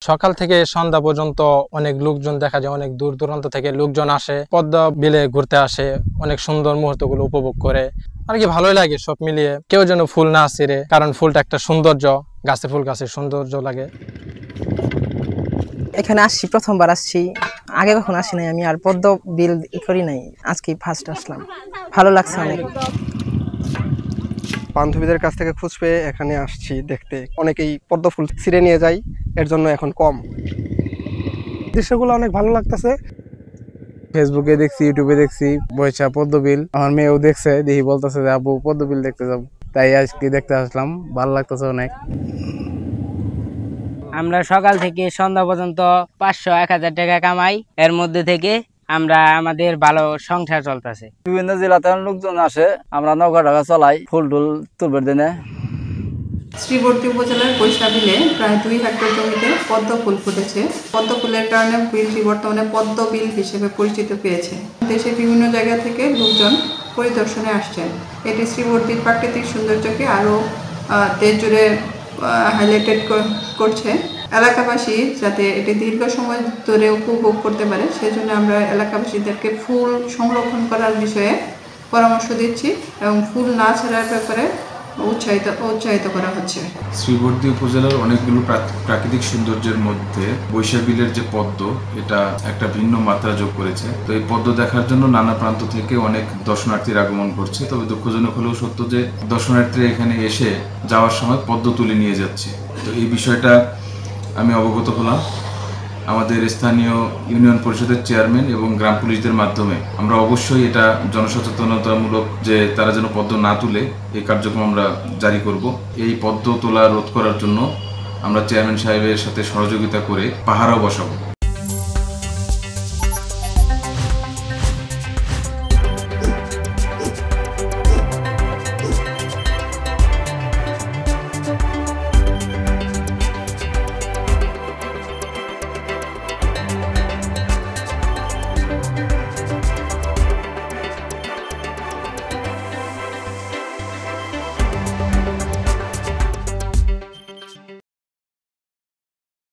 সকাল থেকে সন্ধ্যা পর্যন্ত অনেক লোকজন দেখা যায়, অনেক দূর দূরান্ত থেকে লোকজন আসে, পদ্মা বিলে ঘুরতে আসে, অনেক সুন্দর মুহূর্তগুলো উপভোগ করে আর কি ভালোই লাগে। সব মিলিয়ে কেউ যেন ফুল না ছিঁড়ে, কারণ ফুলটা একটা সৌন্দর্য, গাছে ফুল গাছের সৌন্দর্য লাগে। এখানে আসছি, প্রথমবার আসছি, আগে কখন আসি নাই আমি, আর পদ্ম বিল করি নাই, আজকে ফার্স্ট আসলাম, ভালো লাগছে অনেক। বান্ধবীদের কাছ থেকে খোঁজ পেয়ে এখানে আসছি দেখতে। অনেকেই পদ্ম ফুল ছিঁড়ে নিয়ে যায়, এর জন্য এখন কম। দৃশ্যগুলো অনেক ভালো লাগতেছে। ফেসবুকে দেখছি, ইউটিউবে দেখছি বৈশা পদ্মবিল, আমার মেয়েও দেখছে, দেখি বলতেছে যে আবু পদ্মবিল দেখতে যাবো, তাই আজকে দেখতে আসলাম, ভালো লাগতেছে অনেক। আমরা সকাল থেকে সন্ধ্যা পর্যন্ত 500-1000 টাকা কামাই, এর মধ্যে থেকে আমরা আমাদের ভালো সংসার চলতেছে। বিভিন্ন জেলাতে লোকজন আসে, আমরা নৌকা ঢাকা চলাই, ফুল টুল তুলবের দিনে। শ্রীবর্তী উপজেলার বৈশা বিলে প্রায় 2 হেক্টর জমিতে পদ্ম ফুল ফুটেছে। পদ্ম ফুলের কারণে বিলটি বর্তমানে পদ্ম বিল হিসেবে পরিচিত পেয়েছে। দেশের বিভিন্ন জায়গা থেকে লোকজন পরিদর্শনে আসছেন। এটি শ্রীবর্তীর প্রাকৃতিক সৌন্দর্যকে আরও দেশ জুড়ে হাইলাইটেড করছে। এলাকাবাসী যাতে এটি দীর্ঘ সময় ধরে উপভোগ করতে পারে, সেজন্য আমরা এলাকাবাসীদেরকে ফুল সংরক্ষণ করার বিষয়ে পরামর্শ দিচ্ছি এবং ফুল না ছাড়ার ব্যাপারে উৎসাহিত করা হচ্ছে। শ্রীবর্তী উপজেলার অনেকগুলো প্রাকৃতিক সৌন্দর্যের মধ্যে বৈশা বিলের যে পদ্ম, এটা একটা ভিন্ন মাত্রা যোগ করেছে। তো এই পদ্ম দেখার জন্য নানা প্রান্ত থেকে অনেক দর্শনার্থীর আগমন করছে। তবে দুঃখজনক হলেও সত্য যে দর্শনার্থীরা এখানে এসে যাওয়ার সময় পদ্ম তুলে নিয়ে যাচ্ছে। তো এই বিষয়টা আমি অবগত হলাম আমাদের স্থানীয় ইউনিয়ন পরিষদের চেয়ারম্যান এবং গ্রাম পুলিশদের মাধ্যমে। আমরা অবশ্যই এটা জনসচেতনতামূলক যে তারা যেন পদ্ম না তুলে, এই কার্যক্রম আমরা জারি করব। এই পদ্ম তোলা রোধ করার জন্য আমরা চেয়ারম্যান সাহেবের সাথে সহযোগিতা করে পাহারাও বসাবো।